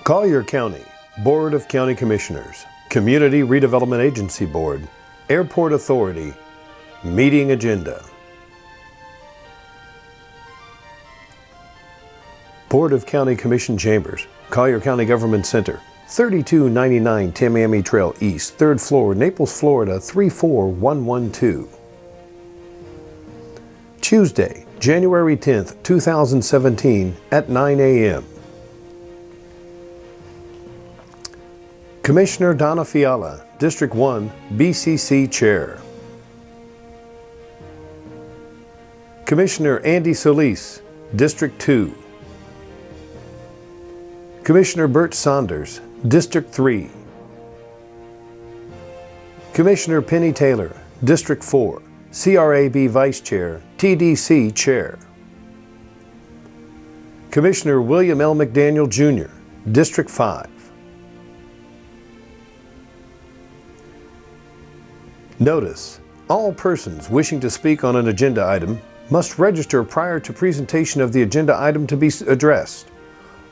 Collier County Board of County Commissioners, Community Redevelopment Agency Board, Airport Authority, Meeting Agenda. Board of County Commission Chambers, Collier County Government Center, 3299 Tamiami Trail East, 3rd floor, Naples, Florida, 34112. Tuesday, January 10th, 2017 at 9 a.m. Commissioner Donna Fiala, District 1, BCC Chair. Commissioner Andy Solis, District 2. Commissioner Bert Saunders, District 3. Commissioner Penny Taylor, District 4, CRAB Vice Chair, TDC Chair. Commissioner William L. McDaniel Jr., District 5. Notice: all persons wishing to speak on an agenda item must register prior to presentation of the agenda item to be addressed.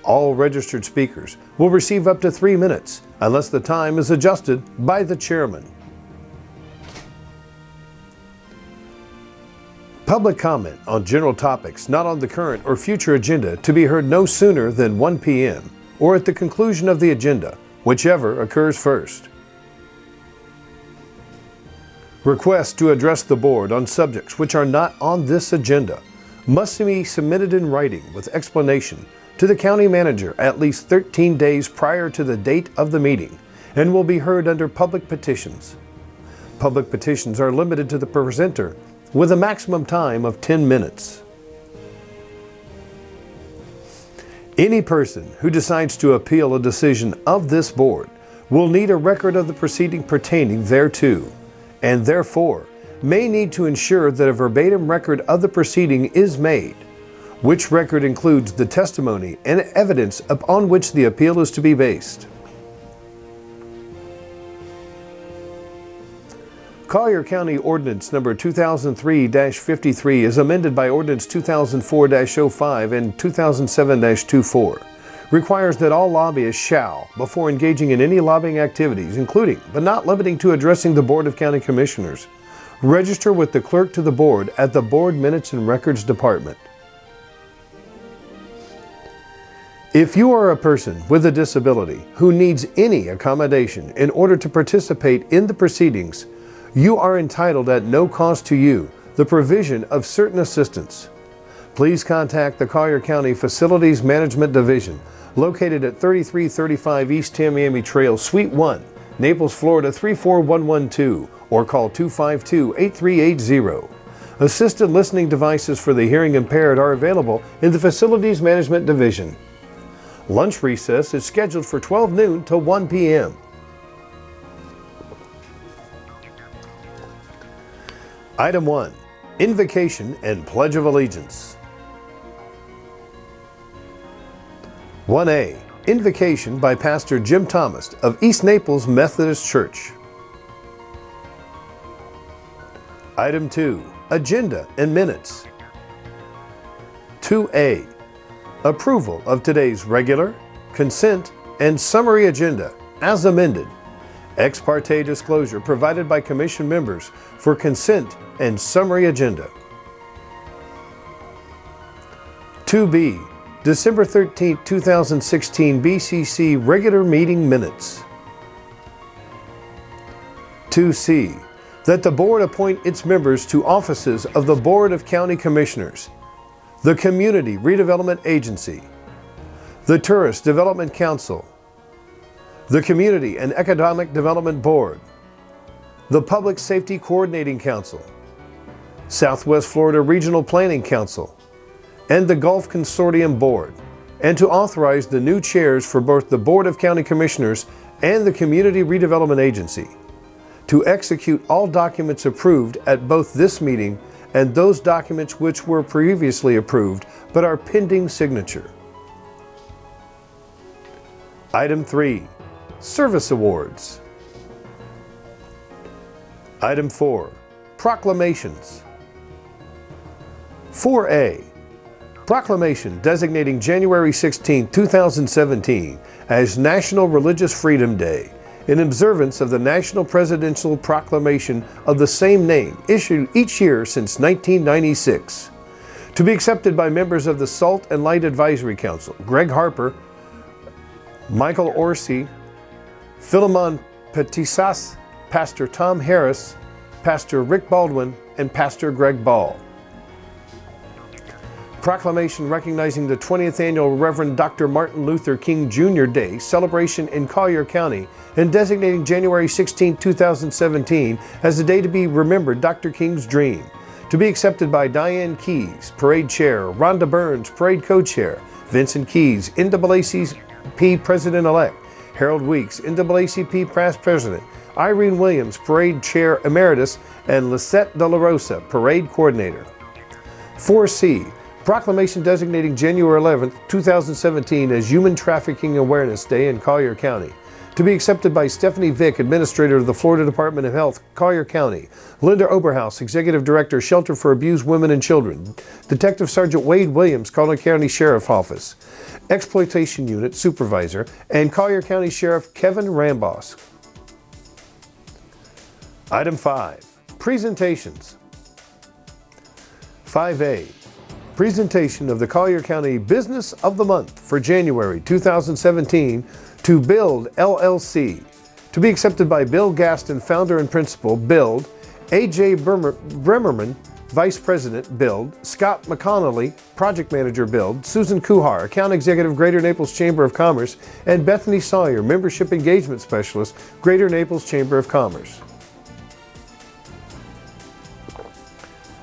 All registered speakers will receive up to 3 minutes unless the time is adjusted by the chairman. Public comment on general topics not on the current or future agenda to be heard no sooner than 1 p.m. or at the conclusion of the agenda, whichever occurs first. Requests to address the board on subjects which are not on this agenda must be submitted in writing with explanation to the county manager at least 13 days prior to the date of the meeting and will be heard under public petitions. Public petitions are limited to the presenter with a maximum time of 10 minutes. Any person who decides to appeal a decision of this board will need a record of the proceeding pertaining thereto, and therefore may need to ensure that a verbatim record of the proceeding is made, which record includes the testimony and evidence upon which the appeal is to be based. Collier County Ordinance Number 2003-53 is amended by Ordinance 2004-05 and 2007-24. Requires that all lobbyists shall, before engaging in any lobbying activities, including but not limiting to addressing the Board of County Commissioners, register with the clerk to the board at the Board Minutes and Records Department. If you are a person with a disability who needs any accommodation in order to participate in the proceedings, you are entitled at no cost to you the provision of certain assistance. Please contact the Collier County Facilities Management Division, located at 3335 East Tamiami Trail, Suite 1, Naples, Florida 34112, or call 252-8380. Assisted listening devices for the hearing impaired are available in the Facilities Management Division. Lunch recess is scheduled for 12 noon to 1 p.m. Item 1. Invocation and Pledge of Allegiance. 1A. Invocation by Pastor Jim Thomas of East Naples Methodist Church. Item 2. Agenda and Minutes. 2A. Approval of today's regular, consent, and summary agenda as amended. Ex parte disclosure provided by Commission members for consent and summary agenda. 2B. December 13, 2016 BCC Regular Meeting Minutes. 2C. That the Board appoint its members to offices of the Board of County Commissioners, the Community Redevelopment Agency, the Tourist Development Council, the Community and Economic Development Board, the Public Safety Coordinating Council, Southwest Florida Regional Planning Council, and the Gulf Consortium Board, and to authorize the new chairs for both the Board of County Commissioners and the Community Redevelopment Agency to execute all documents approved at both this meeting and those documents which were previously approved but are pending signature. Item 3. Service Awards. Item 4. Proclamations. 4A. Proclamation designating January 16, 2017 as National Religious Freedom Day in observance of the National Presidential Proclamation of the same name issued each year since 1996. To be accepted by members of the Salt and Light Advisory Council, Greg Harper, Michael Orsi, Philemon Petisas, Pastor Tom Harris, Pastor Rick Baldwin, and Pastor Greg Ball. Proclamation recognizing the 20th annual Reverend Dr. Martin Luther King Jr. Day celebration in Collier County and designating January 16, 2017 as the day to be remembered Dr. King's dream. To be accepted by Diane Keys, Parade Chair, Rhonda Burns, Parade Co-Chair, Vincent Keys, NAACP President-Elect, Harold Weeks, NAACP Past President, Irene Williams, Parade Chair Emeritus, and Lisette De La Rosa, Parade Coordinator. 4C, Proclamation designating January 11, 2017 as Human Trafficking Awareness Day in Collier County. To be accepted by Stephanie Vick, Administrator of the Florida Department of Health, Collier County, Linda Oberhaus, Executive Director, Shelter for Abused Women and Children, Detective Sergeant Wade Williams, Collier County Sheriff Office, Exploitation Unit Supervisor, and Collier County Sheriff Kevin Rambos. Item 5. Presentations. 5A. Presentation of the Collier County Business of the Month for January 2017 to Build LLC. To be accepted by Bill Gaston, Founder and Principal, Build, A.J. Bremerman, Vice President, Build, Scott McConnelly, Project Manager, Build, Susan Kuhar, Account Executive, Greater Naples Chamber of Commerce, and Bethany Sawyer, Membership Engagement Specialist, Greater Naples Chamber of Commerce.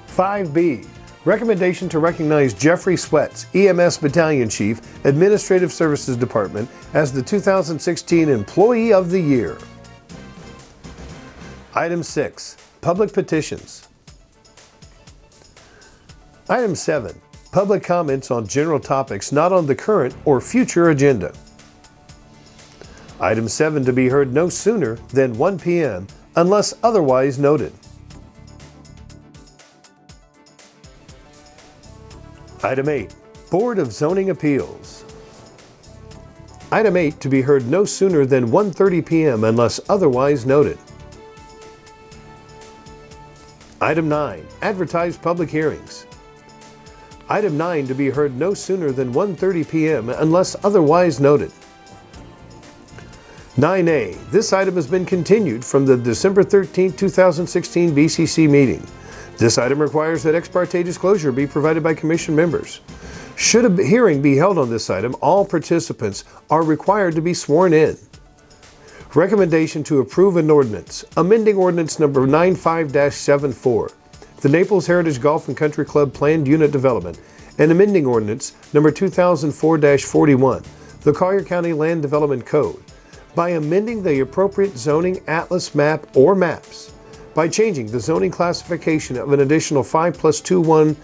5B. Recommendation to recognize Jeffrey Sweats, EMS Battalion Chief, Administrative Services Department, as the 2016 Employee of the Year. Item 6. Public petitions. Item 7. Public comments on general topics not on the current or future agenda. Item 7 to be heard no sooner than 1 p.m. unless otherwise noted. Item 8. Board of Zoning Appeals. Item 8 to be heard no sooner than 1:30 p.m. unless otherwise noted. Item 9. Advertised public hearings. Item 9 to be heard no sooner than 1:30 p.m. unless otherwise noted. 9A. This item has been continued from the December 13, 2016 BCC meeting. This item requires that ex parte disclosure be provided by Commission members. Should a hearing be held on this item, all participants are required to be sworn in. Recommendation to approve an ordinance, amending ordinance number 95-74, the Naples Heritage Golf and Country Club Planned Unit Development, and amending ordinance number 2004-41, the Collier County Land Development Code, by amending the appropriate zoning atlas map or maps, by changing the zoning classification of an additional 5+21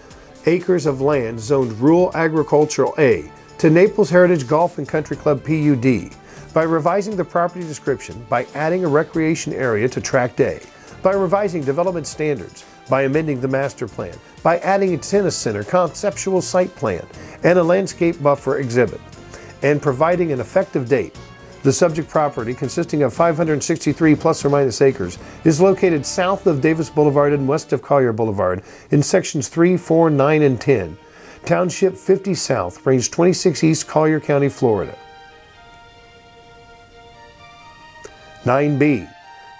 acres of land zoned Rural Agricultural A to Naples Heritage Golf and Country Club PUD, by revising the property description, by adding a recreation area to Tract A, by revising development standards, by amending the master plan, by adding a tennis center conceptual site plan and a landscape buffer exhibit, and providing an effective date. The subject property, consisting of 563 plus or minus acres, is located south of Davis Boulevard and west of Collier Boulevard in sections 3, 4, 9, and 10. Township 50 South, Range 26 East, Collier County, Florida. 9B.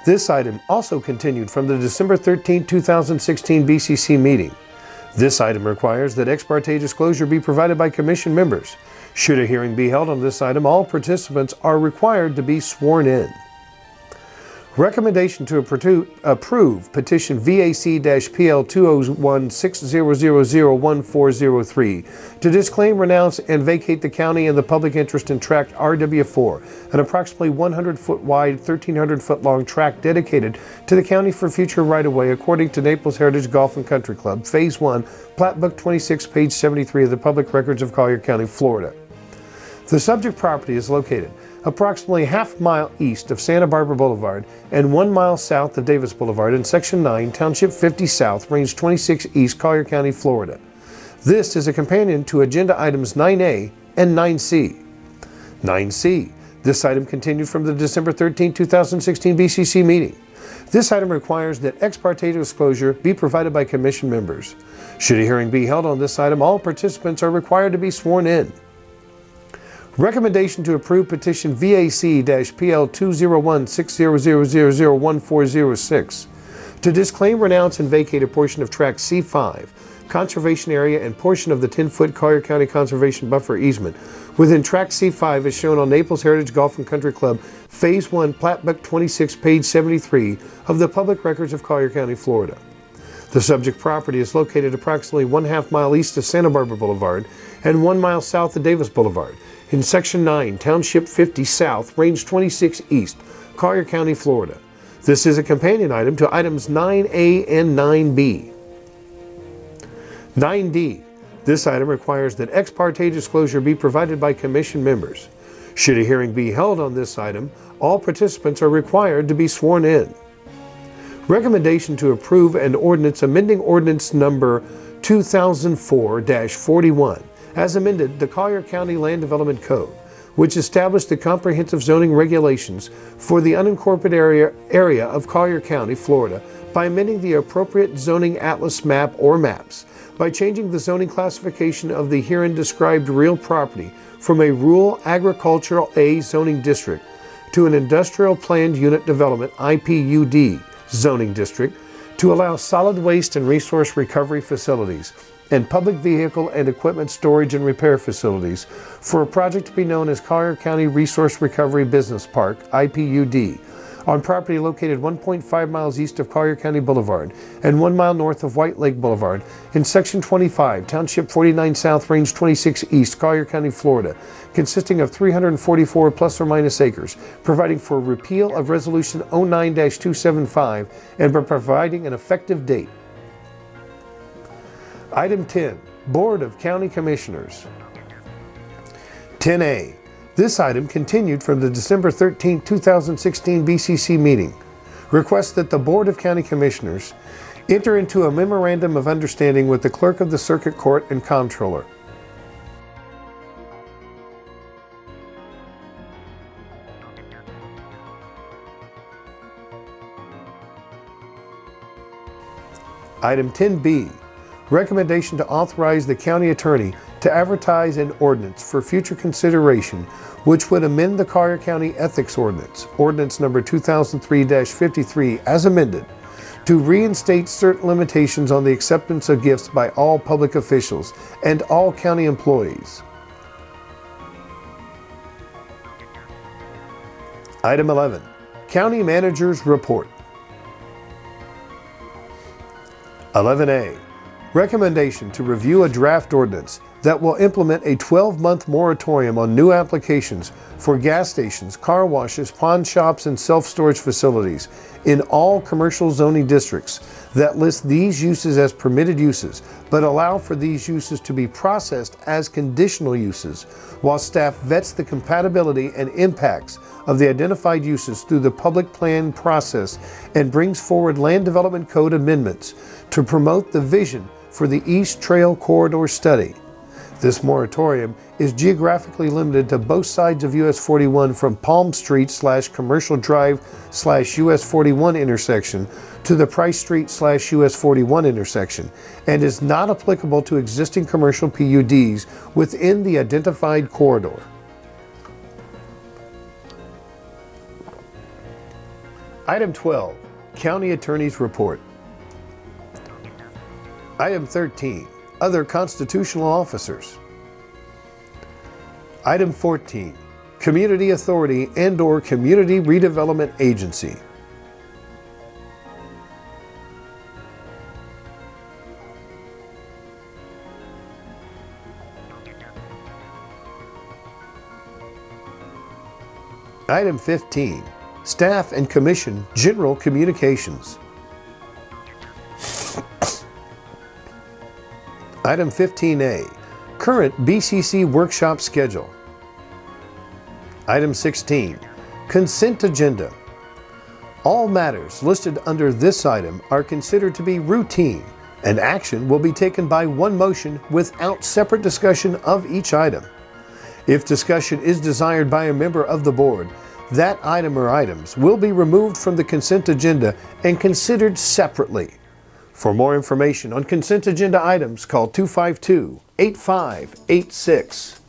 This item also continued from the December 13, 2016 BCC meeting. This item requires that ex parte disclosure be provided by Commission members. Should a hearing be held on this item, all participants are required to be sworn in. Recommendation to approve petition VAC-PL 201-600-1403 to disclaim, renounce, and vacate the county and the public interest in tract RW4, an approximately 100-foot wide, 1,300-foot long tract dedicated to the county for future right-of-way according to Naples Heritage Golf and Country Club, Phase 1, Plat Book 26, page 73 of the Public Records of Collier County, Florida. The subject property is located approximately half-mile east of Santa Barbara Boulevard and 1 mile south of Davis Boulevard in Section 9, Township 50 South, Range 26 East, Collier County, Florida. This is a companion to agenda items 9A and 9C. 9C. This item continued from the December 13, 2016 BCC meeting. This item requires that ex parte disclosure be provided by Commission members. Should a hearing be held on this item, all participants are required to be sworn in. Recommendation to approve petition VAC-PL 201-600001406 to disclaim, renounce, and vacate a portion of Tract C5, Conservation Area, and portion of the 10-foot Collier County Conservation Buffer easement within Tract C5 as shown on Naples Heritage Golf and Country Club, Phase 1, Plat Book 26, page 73 of the Public Records of Collier County, Florida. The subject property is located approximately 1/2 mile east of Santa Barbara Boulevard and 1 mile south of Davis Boulevard in Section 9, Township 50 South, Range 26 East, Collier County, Florida. This is a companion item to items 9A and 9B. 9D. This item requires that ex parte disclosure be provided by Commission members. Should a hearing be held on this item, all participants are required to be sworn in. Recommendation to approve an ordinance amending ordinance number 2004-41 as amended the Collier County Land Development Code, which established the comprehensive zoning regulations for the unincorporated area of Collier County, Florida, by amending the appropriate zoning atlas map or maps, by changing the zoning classification of the herein described real property from a rural agricultural A zoning district to an industrial planned unit development IPUD zoning district to allow solid waste and resource recovery facilities and public vehicle and equipment storage and repair facilities for a project to be known as Collier County Resource Recovery Business Park, IPUD, on property located 1.5 miles east of Collier County Boulevard and 1 mile north of White Lake Boulevard in Section 25, Township 49 South, Range 26 East, Collier County, Florida, consisting of 344 plus or minus acres, providing for repeal of Resolution 09-275 and by providing an effective date. Item 10, Board of County Commissioners. 10A. This item continued from the December 13, 2016 BCC meeting. Request that the Board of County Commissioners enter into a memorandum of understanding with the Clerk of the Circuit Court and Comptroller. Item 10B. Recommendation to authorize the County Attorney to advertise an ordinance for future consideration which would amend the Collier County Ethics Ordinance, Ordinance Number 2003-53 as amended, to reinstate certain limitations on the acceptance of gifts by all public officials and all county employees. Item 11, County Manager's Report. 11A. Recommendation to review a draft ordinance that will implement a 12-month moratorium on new applications for gas stations, car washes, pawn shops, and self-storage facilities in all commercial zoning districts that list these uses as permitted uses, but allow for these uses to be processed as conditional uses, while staff vets the compatibility and impacts of the identified uses through the public plan process and brings forward land development code amendments to promote the vision for the East Trail Corridor study. This moratorium is geographically limited to both sides of US 41 from Palm Street / Commercial Drive / US 41 intersection to the Price Street / US 41 intersection and is not applicable to existing commercial PUDs within the identified corridor. Item 12, County Attorney's Report. Item 13, Other Constitutional Officers. Item 14, Community Authority and/or Community Redevelopment Agency. Item 15, Staff and Commission General Communications. Item 15A, Current BCC Workshop Schedule. Item 16, Consent Agenda. All matters listed under this item are considered to be routine, An action will be taken by one motion without separate discussion of each item. If discussion is desired by a member of the board, that item or items will be removed from the consent agenda and considered separately. For more information on consent agenda items, call 252-8586.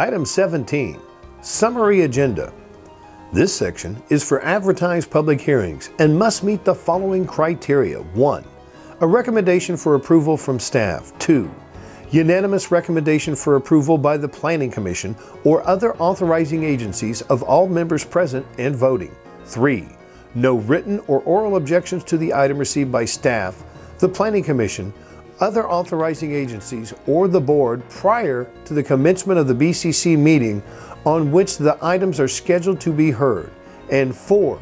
Item 17, Summary Agenda. This section is for advertised public hearings and must meet the following criteria. 1. A recommendation for approval from staff. 2. Unanimous recommendation for approval by the Planning Commission or other authorizing agencies of all members present and voting. 3. No written or oral objections to the item received by staff, the Planning Commission, other authorizing agencies, or the board prior to the commencement of the BCC meeting on which the items are scheduled to be heard. And 4.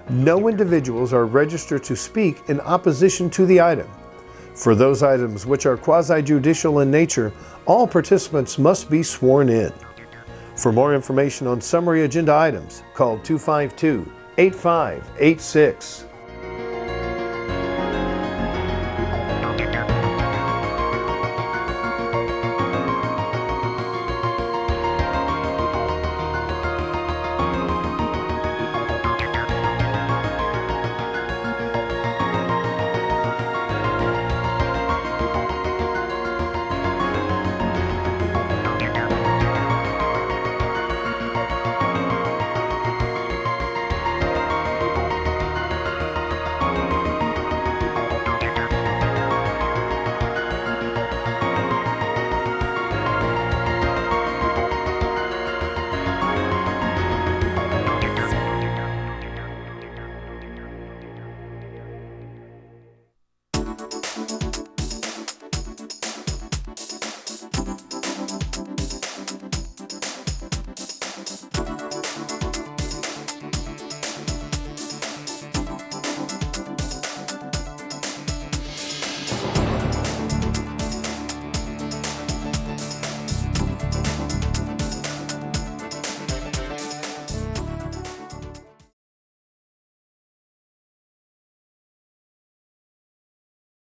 No individuals are registered to speak in opposition to the item. For those items which are quasi-judicial in nature, all participants must be sworn in. For more information on summary agenda items, call 8586.